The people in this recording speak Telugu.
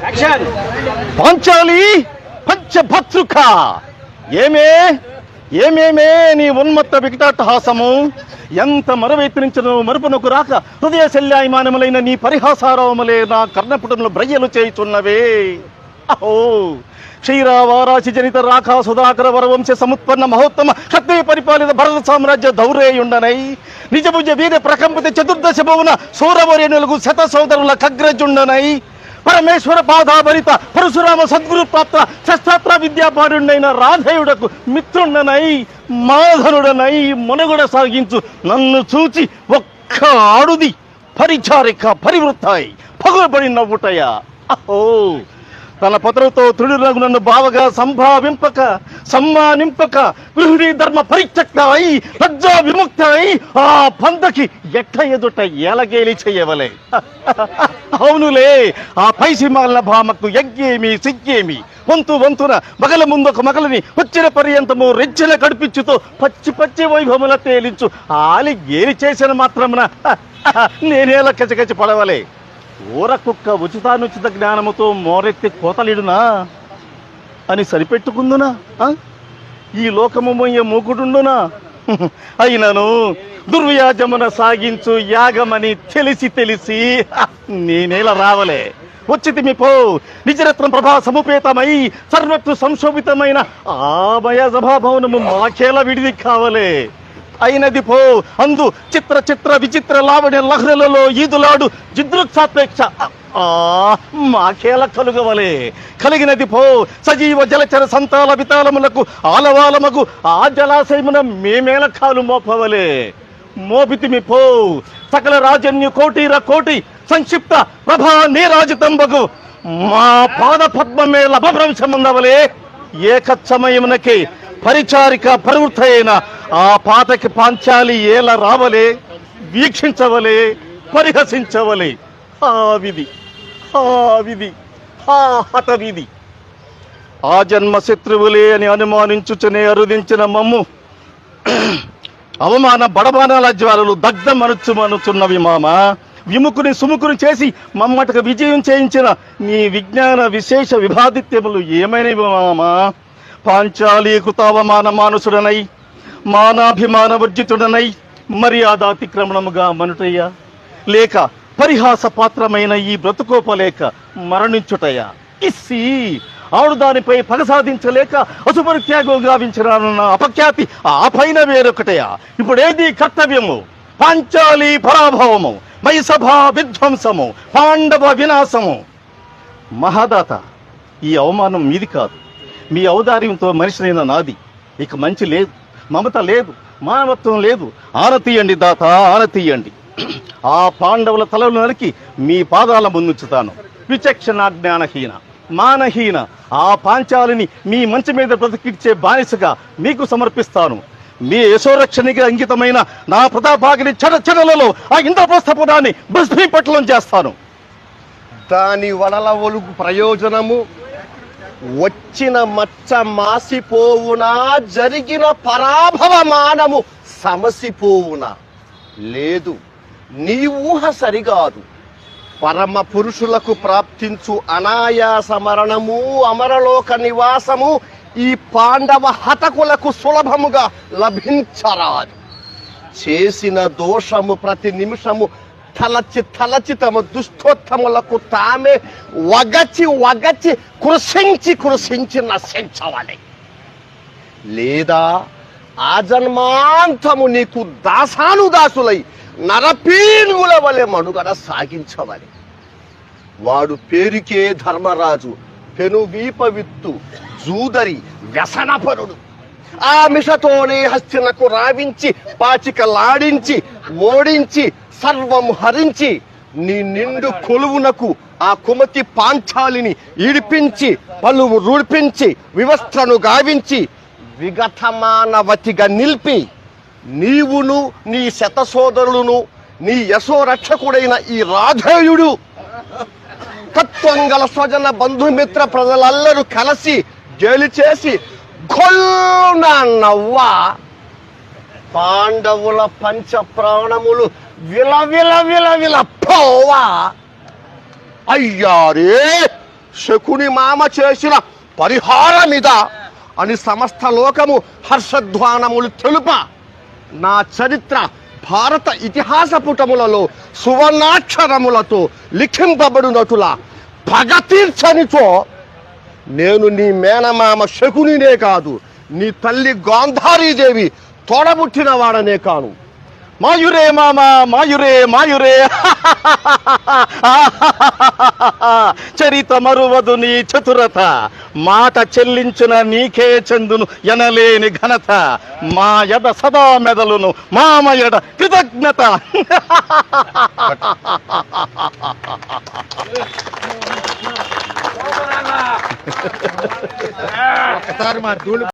పాంచాలి పంచభత్రుక ఏమే ఏమేమే నీ ఉన్మత్త వికటాట్టహాసము ఎంత మరువెత్తిరించను మరుపునకు రాక హృదయ శల్యాయమానములైన నీ పరిహాసారవములే నా కర్ణపుటములు బ్రయ్యలు చేయుచున్నవే. అహో క్షీరావారాశి జనిత రాఖా సుధాకర వరవంశ సముత్పన్న మహోత్తమ క్షత్రియ పరిపాలిత భరత సామ్రాజ్య దౌరేయుండనై నిజభుజ వీర ప్రకంపిత చతుర్దశ భువన సూరవరేణులకు శత సోదరుల ఖగ్రజుండనై పరమేశ్వర పాదాభరిత పరశురామ సద్గురు ప్రాప్త శస్త్రాస్త్ర విద్యాపారుడైన రాధేయుడకు మిత్రుండనై మాధనుడనై మనుగడ సాగించు నన్ను చూచి ఒక్క ఆడుది పరిచారిక పరివృత్తాయి పగులబడి నవ్వుటయా. అహో తన పత్రతో తృడునగు నన్ను బావగా సంభావింపక సమ్మానింపక గృహిణీ ధర్మ పరిత్యక్తమై లజ్జా విముక్తమై ఆ పందకి ఎట్ల ఎదుట ఎలగేలి చెయ్యవలే. అవునులే ఆ పైసిమాల భామకు యజ్ఞేమి సిగ్గేమి వంతు వంతున మగల ముందొక మగలని వచ్చిన పర్యంతము రెచ్చెల కడిపించుతో పచ్చి పచ్చి వైభవముల తేలించు ఆలి గేలి చేసిన మాత్రమున నేనేలా కచకచి పడవలే. ఊర కుక్క ఉచితానుచిత జ్ఞానముతో మోరెత్తి కోతలిడునా అని సరిపెట్టుకుందునా? ఈ లోకము మొయ్య మూకుడుండునా? అయినను దుర్వ్యాజమున సాగించు యాగమని తెలిసి నేనేలా రావలే. వచ్చితిమి పో నిజరత్నం ప్రభా సముపేతమై సర్వత్రు సంశోభితమైన ఆమయ సభాభవనము మాకేలా విడిది కావలే. అయినది పో అందు చిత్ర చిత్ర విచిత్ర లావణ్య లహరులలో ఈదులాడు జిదృక్సాపేక్ష మాకేల కలుగవలే. కలిగినది పో సజీవ జలచర సంతాల వితాళములకు ఆలవాలమగు ఆ జలాశయమున మేమేల కాలు మోపవలే. మోపితిమి పో సకల రాజన్యు కోటిర కోటి సంక్షిప్త ప్రభా నీరాజితంబగు మా పాద పద్మమే లభభ్రంశముందవలే. ఏకచ్చమయమునకే పరిచారిక ప్రవృత్తైన ఆ పాతకి పాంచాలి ఏల రావలే, వీక్షించవలే, పరిహసించవలే. ఆ విధి ఆ విధి ఆ హఠవిధి ఆ జన్మ శత్రువులే అని అనుమానించుచనే అరుదించిన మమ్ము అవమాన బడబానాల జ్వాలలు దగ్ధమనుచుమనుచున్నవి మామ. విముకుని సుముకుని చేసి మమ్మటకు విజయం చేయించిన నీ విజ్ఞాన విశేష విభాదిత్యములు ఏమైనవి మామా? పాంచాలి కృతావమాన మానుసుడనై మానాభిమాన వర్జితుడనై మర్యాదాతిక్రమణముగా మనుటయ్యా, లేక పరిహాస పాత్రమైన ఈ బ్రతుకోపలేక మరణించుటయా? ఇస్సి ఆడు దానిపై పగ సాధించలేక అశుభత్యాగం గావించిన అపఖ్యాతి ఆ పైన వేరొకటయా? ఇప్పుడేది కర్తవ్యము? పాంచాలి పరాభవము, మైసభా విధ్వంసము, పాండవ వినాశము. మహాదాత, ఈ అవమానం మీది కాదు, మీ ఔదార్యంతో మనిషినైన నాది. ఇక మంచి లేదు, మమత లేదు, మానవత్వం లేదు. ఆనతీయండి దాత, ఆనతీయండి. ఆ పాండవుల తలలు నరికి మీ పాదాల ముందుంచుతాను. విచక్షణ జ్ఞానహీన మానహీన ఆ పాంచాలిని మీ మంచి మీద బ్రతికిచ్చే బానిసగా మీకు సమర్పిస్తాను. మీ యశోరక్షణకి అంకితమైన నా ప్రతాపాగిని చెడలలో ఆ ఇంద్రప్రస్థపురాన్ని భస్మీపట్లం చేస్తాను. దాని వడల ఒలుగు ప్రయోజనము వచ్చిన మచ్చ మాసిపోవునా, జరిగిన పరాభవమానము సమసిపోవునా? లేదు, నీ ఊహ సరిగాదు. పరమ పురుషులకు ప్రాప్తించు అనాయాస మరణము, అమరలోక నివాసము ఈ పాండవ హతకులకు సులభముగా లభించరాదు. చేసిన దోషము ప్రతి నిమిషము తలచి తమ దుష్టోత్తములకు తామే వగచి కృషించి నశించవాలి. లేదా ఆ జన్మాంతము నీకు దాసానుదాసులై నరపీనుగుల వలె మనుగడ సాగించవాలి. వాడు పేరుకే ధర్మరాజు, పెనువీప విత్తు, జూదరి, వ్యసనపరుడు. ఆ మిషతోనే హస్తినకు రావించి పాచికలాడించి ఓడించి సర్వం హరించి నీ నిండు కొలువునకు ఆ కుమతి పాంచాలిని ఈడిపించి పలువు రూడ్పించి వివస్త్రను గావించి విగతమానవతిగా నిలిపి నీవును నీ శత సోదరులను నీ యశోరక్షకుడైన ఈ రాధేయుడు తత్వంగల స్వజన బంధుమిత్ర ప్రజలెల్లరూ కలిసి జైలు చేసి గొల్లున నవ్వా పాండవుల పంచ ప్రాణములు విల విల విల విల పోవా. అయ్యారే శకుని మామ చేసిన పరిహారమిదా అని సమస్త లోకము హర్షధ్వానములు తెలుప నా చరిత్ర భారత ఇతిహాస పుటములలో సువర్ణాక్షరములతో లిఖింపబడినటుల పగ తీర్చనిచో నేను నీ మేనమామ శకునినే కాదు, నీ తల్లి గాంధారీదేవి తోడబుట్టిన వాడనే కాను. మాయురే మామా మాయురే మాయురే చరిత మరువదు నీ చతురత, మాట చెల్లించిన నీకే చందును ఎనలేని ఘనత, మా ఎడ సదా మెదలును మామయడ కృతజ్ఞత.